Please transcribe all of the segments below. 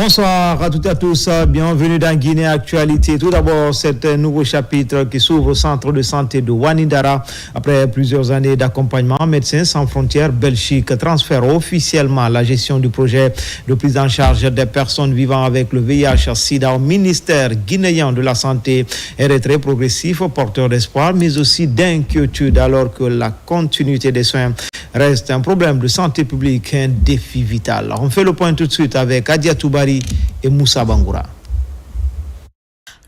Bonsoir à toutes et à tous, bienvenue dans Guinée Actualité. Tout d'abord, c'est un nouveau chapitre qui s'ouvre au centre de santé de Ouanindara. Après plusieurs années d'accompagnement, Médecins sans frontières Belgique transfère officiellement la gestion du projet de prise en charge des personnes vivant avec le VIH-Sida au ministère guinéen de la Santé. Un retrait progressif, porteur d'espoir, mais aussi d'inquiétude, alors que la continuité des soins reste un problème de santé publique, un défi vital. On fait le point tout de suite avec Adia Toubari et Moussa Bangoura.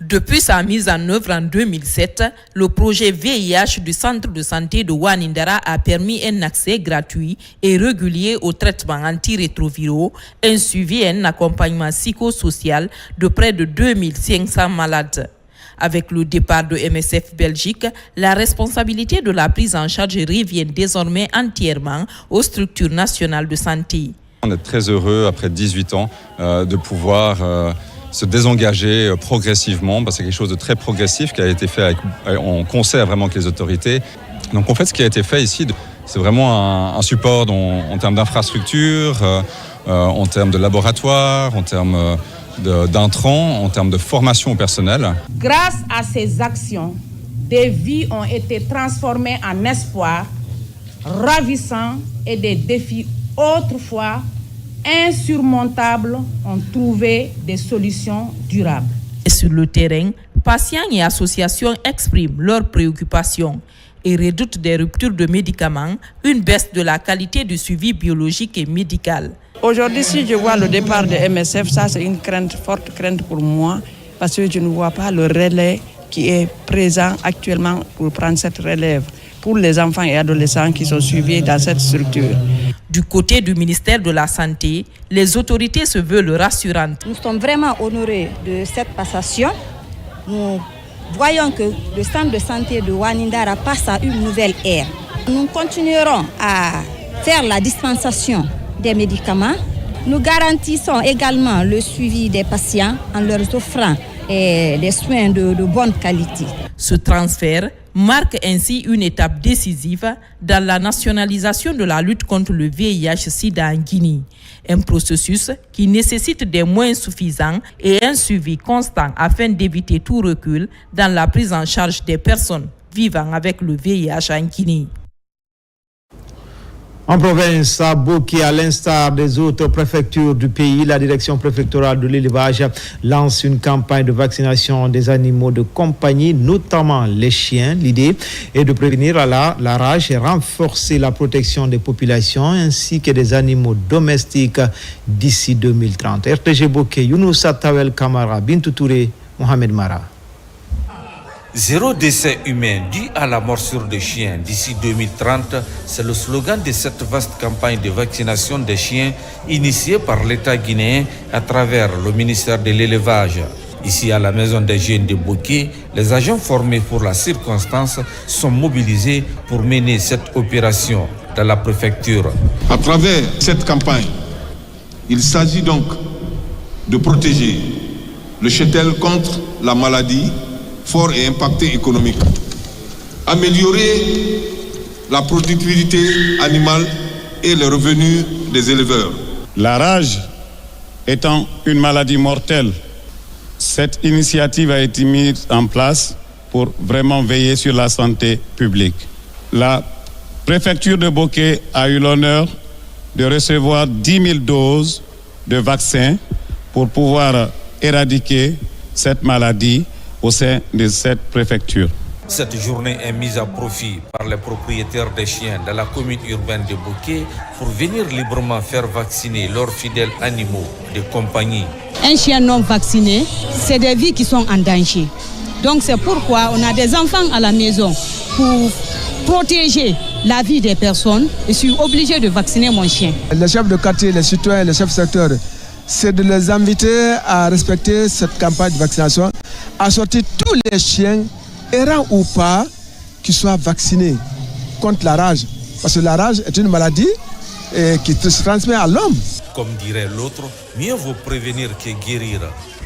Depuis sa mise en œuvre en 2007, le projet VIH du centre de santé de Ouanindara a permis un accès gratuit et régulier aux traitements antirétroviraux, un suivi et un accompagnement psychosocial de près de 2500 malades. Avec le départ de MSF Belgique, la responsabilité de la prise en charge revient désormais entièrement aux structures nationales de santé. On est très heureux, après 18 ans, de pouvoir se désengager progressivement. C'est quelque chose de très progressif qui a été fait en concert vraiment avec les autorités. Donc en fait, ce qui a été fait ici, c'est vraiment un support en termes d'infrastructure, en termes de laboratoire, en termes d'intrants, en termes de formation au personnel. Grâce à ces actions, des vies ont été transformées en espoir, ravissants, et des défis autrefois insurmontables ont trouvé des solutions durables. Et sur le terrain, patients et associations expriment leurs préoccupations et redoutent des ruptures de médicaments, une baisse de la qualité du suivi biologique et médical. Aujourd'hui, si je vois le départ de MSF, ça c'est une crainte, forte crainte pour moi, parce que je ne vois pas le relais qui est présent actuellement pour prendre cette relève pour les enfants et adolescents qui sont suivis dans cette structure. Du côté du ministère de la Santé, les autorités se veulent rassurantes. Nous sommes vraiment honorés de cette passation. Nous voyons que le centre de santé de Ouanindara passe à une nouvelle ère. Nous continuerons à faire la dispensation des médicaments. Nous garantissons également le suivi des patients en leur offrant des soins de bonne qualité. Ce transfert marque ainsi une étape décisive dans la nationalisation de la lutte contre le VIH-Sida en Guinée. Un processus qui nécessite des moyens suffisants et un suivi constant afin d'éviter tout recul dans la prise en charge des personnes vivant avec le VIH en Guinée. En province, à Boké, à l'instar des autres préfectures du pays, la direction préfectorale de l'élevage lance une campagne de vaccination des animaux de compagnie, notamment les chiens. L'idée est de prévenir la rage et renforcer la protection des populations ainsi que des animaux domestiques d'ici 2030. RTG Boké, Younoussa Tawel Kamara, Bintou Touré, Mohamed Mara. Zéro décès humain dû à la morsure des chiens d'ici 2030, c'est le slogan de cette vaste campagne de vaccination des chiens initiée par l'État guinéen à travers le ministère de l'Élevage. Ici à la maison des jeunes de Boké, les agents formés pour la circonstance sont mobilisés pour mener cette opération dans la préfecture. À travers cette campagne, il s'agit donc de protéger le cheptel contre la maladie fort et impacté économique, améliorer la productivité animale et les revenus des éleveurs. La rage étant une maladie mortelle, cette initiative a été mise en place pour vraiment veiller sur la santé publique. La préfecture de Boké a eu l'honneur de recevoir 10 000 doses de vaccins pour pouvoir éradiquer cette maladie au sein de cette préfecture. Cette journée est mise à profit par les propriétaires des chiens de la commune urbaine de Boké pour venir librement faire vacciner leurs fidèles animaux de compagnie. Un chien non vacciné, c'est des vies qui sont en danger. Donc c'est pourquoi on a des enfants à la maison pour protéger la vie des personnes. Je suis obligé de vacciner mon chien. Les chefs de quartier, les citoyens, les chefs de secteur, c'est de les inviter à respecter cette campagne de vaccination, à sortir tous les chiens, errants ou pas, qui soient vaccinés contre la rage. Parce que la rage est une maladie qui se transmet à l'homme. Comme dirait l'autre, mieux vaut prévenir que guérir.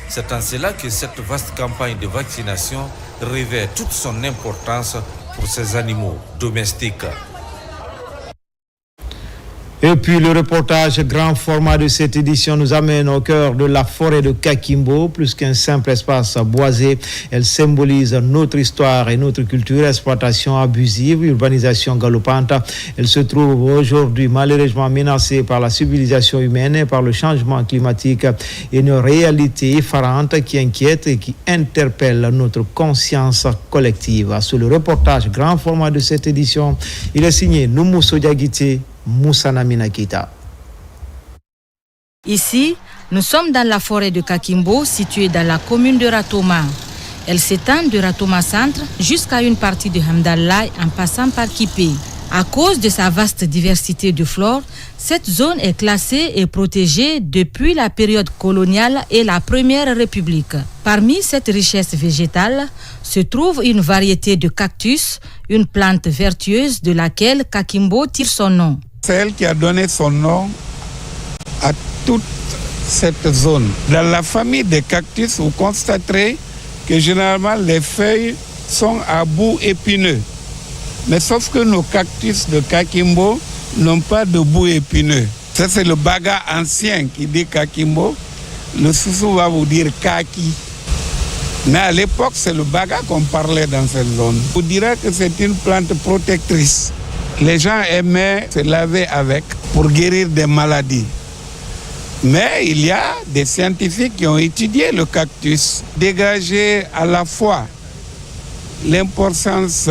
C'est en cela que cette vaste campagne de vaccination revêt toute son importance pour ces animaux domestiques. Et puis le reportage grand format de cette édition nous amène au cœur de la forêt de Kakimbo. Plus qu'un simple espace boisé, elle symbolise notre histoire et notre culture. Exploitation abusive, urbanisation galopante. Elle se trouve aujourd'hui malheureusement menacée par la civilisation humaine et par le changement climatique. Une réalité effarante qui inquiète et qui interpelle notre conscience collective. Sur le reportage grand format de cette édition, il est signé Noumousso Diagité, Moussana Minakita. Ici, nous sommes dans la forêt de Kakimbo, située dans la commune de Ratoma. Elle s'étend de Ratoma Centre jusqu'à une partie de Hamdallah en passant par Kipé. À cause de sa vaste diversité de flore, cette zone est classée et protégée depuis la période coloniale et la Première République. Parmi cette richesse végétale se trouve une variété de cactus, une plante vertueuse de laquelle Kakimbo tire son nom. C'est elle qui a donné son nom à toute cette zone. Dans la famille des cactus, vous constaterez que généralement les feuilles sont à bout épineux. Mais sauf que nos cactus de Kakimbo n'ont pas de bout épineux. Ça, c'est le baga ancien qui dit Kakimbo. Le Soussou va vous dire Kaki. Mais à l'époque, c'est le baga qu'on parlait dans cette zone. On vous dira que c'est une plante protectrice. Les gens aimaient se laver avec pour guérir des maladies. Mais il y a des scientifiques qui ont étudié le cactus, dégagé à la fois l'importance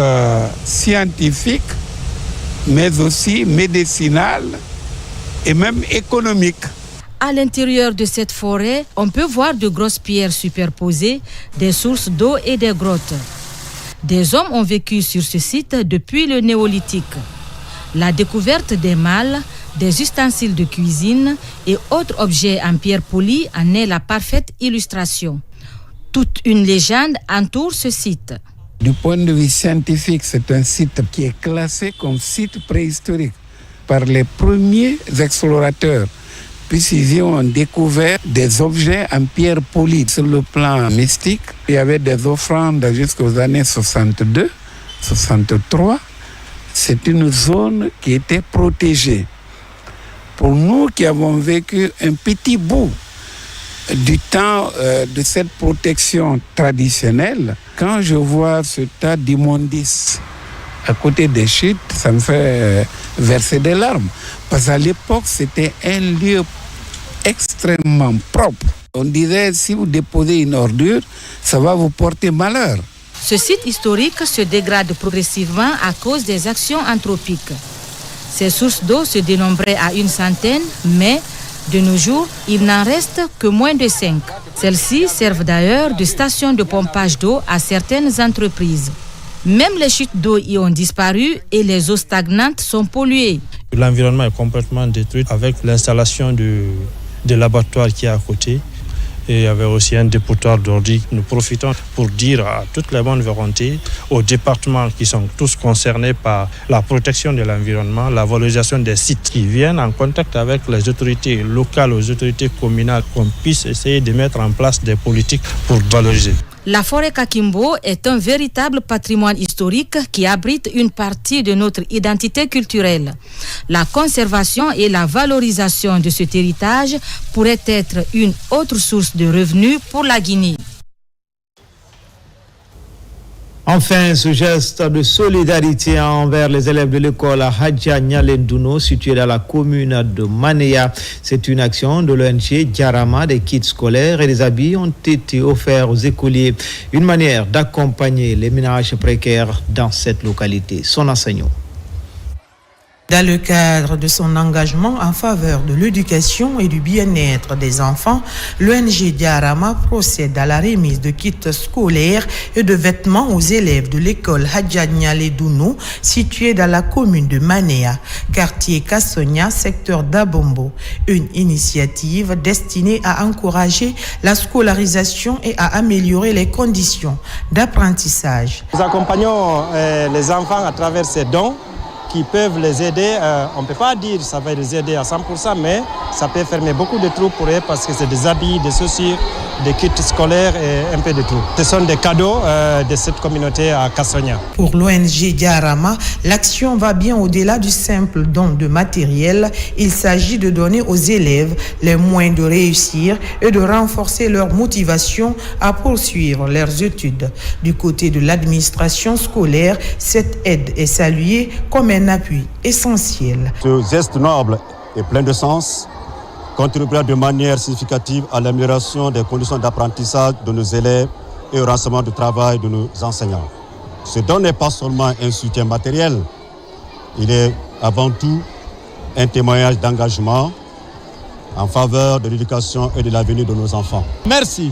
scientifique, mais aussi médicinale et même économique. À l'intérieur de cette forêt, on peut voir de grosses pierres superposées, des sources d'eau et des grottes. Des hommes ont vécu sur ce site depuis le néolithique. La découverte des malles, des ustensiles de cuisine et autres objets en pierre polie en est la parfaite illustration. Toute une légende entoure ce site. Du point de vue scientifique, c'est un site qui est classé comme site préhistorique par les premiers explorateurs, puisqu'ils y ont découvert des objets en pierre polie. Sur le plan mystique, il y avait des offrandes jusqu'aux années 62, 63. C'est une zone qui était protégée. Pour nous qui avons vécu un petit bout du temps de cette protection traditionnelle, quand je vois ce tas d'immondices à côté des chutes, ça me fait verser des larmes. Parce qu'à l'époque, c'était un lieu extrêmement propre. On disait, si vous déposez une ordure, ça va vous porter malheur. Ce site historique se dégrade progressivement à cause des actions anthropiques. Ces sources d'eau se dénombraient à 100, mais de nos jours, il n'en reste que moins de 5. Celles-ci servent d'ailleurs de station de pompage d'eau à certaines entreprises. Même les chutes d'eau y ont disparu et les eaux stagnantes sont polluées. L'environnement est complètement détruit avec l'installation de l'abattoir qui est à côté. Et il y avait aussi un dépotoir d'ordures. Nous profitons pour dire à toutes les bonnes volontés, aux départements qui sont tous concernés par la protection de l'environnement, la valorisation des sites, qui viennent en contact avec les autorités locales, les autorités communales, qu'on puisse essayer de mettre en place des politiques pour valoriser. La forêt Kakimbo est un véritable patrimoine historique qui abrite une partie de notre identité culturelle. La conservation et la valorisation de cet héritage pourrait être une autre source de revenus pour la Guinée. Enfin, ce geste de solidarité envers les élèves de l'école Hadja Nyalendouno, située dans la commune de Manéa. C'est une action de l'ONG Diarama. Des kits scolaires et des habits ont été offerts aux écoliers. Une manière d'accompagner les ménages précaires dans cette localité. Son enseignant. Dans le cadre de son engagement en faveur de l'éducation et du bien-être des enfants, l'ONG Diarama procède à la remise de kits scolaires et de vêtements aux élèves de l'école Hadja Nyalendouno, située dans la commune de Manéa, quartier Kassonia, secteur d'Abombo. Une initiative destinée à encourager la scolarisation et à améliorer les conditions d'apprentissage. Nous accompagnons les enfants à travers ces dons qui peuvent les aider. On ne peut pas dire que ça va les aider à 100%, mais ça peut fermer beaucoup de trous pour eux parce que c'est des habits, des chaussures, des kits scolaires et un peu de tout. Ce sont des cadeaux de cette communauté à Kassonia. Pour l'ONG Diarama, l'action va bien au-delà du simple don de matériel. Il s'agit de donner aux élèves les moyens de réussir et de renforcer leur motivation à poursuivre leurs études. Du côté de l'administration scolaire, cette aide est saluée comme un appui essentiel. Ce geste noble et plein de sens contribuera de manière significative à l'amélioration des conditions d'apprentissage de nos élèves et au renforcement du travail de nos enseignants. Ce don n'est pas seulement un soutien matériel, il est avant tout un témoignage d'engagement en faveur de l'éducation et de l'avenir de nos enfants. Merci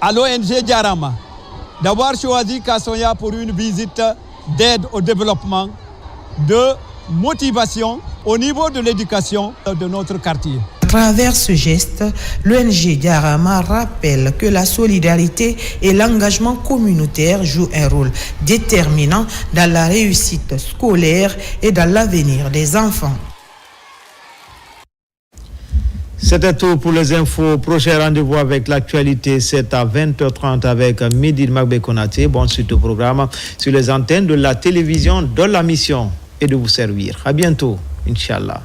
à l'ONG Diarama d'avoir choisi Kassonia pour une visite d'aide au développement, de motivation au niveau de l'éducation de notre quartier. À travers ce geste, l'ONG Diarama rappelle que la solidarité et l'engagement communautaire jouent un rôle déterminant dans la réussite scolaire et dans l'avenir des enfants. C'était tout pour les infos. Prochain rendez-vous avec l'actualité, c'est à 20h30 avec Midi Magbe Konaté. Bonne suite au programme sur les antennes de la télévision dont la mission est de vous servir. À bientôt, Inch'Allah.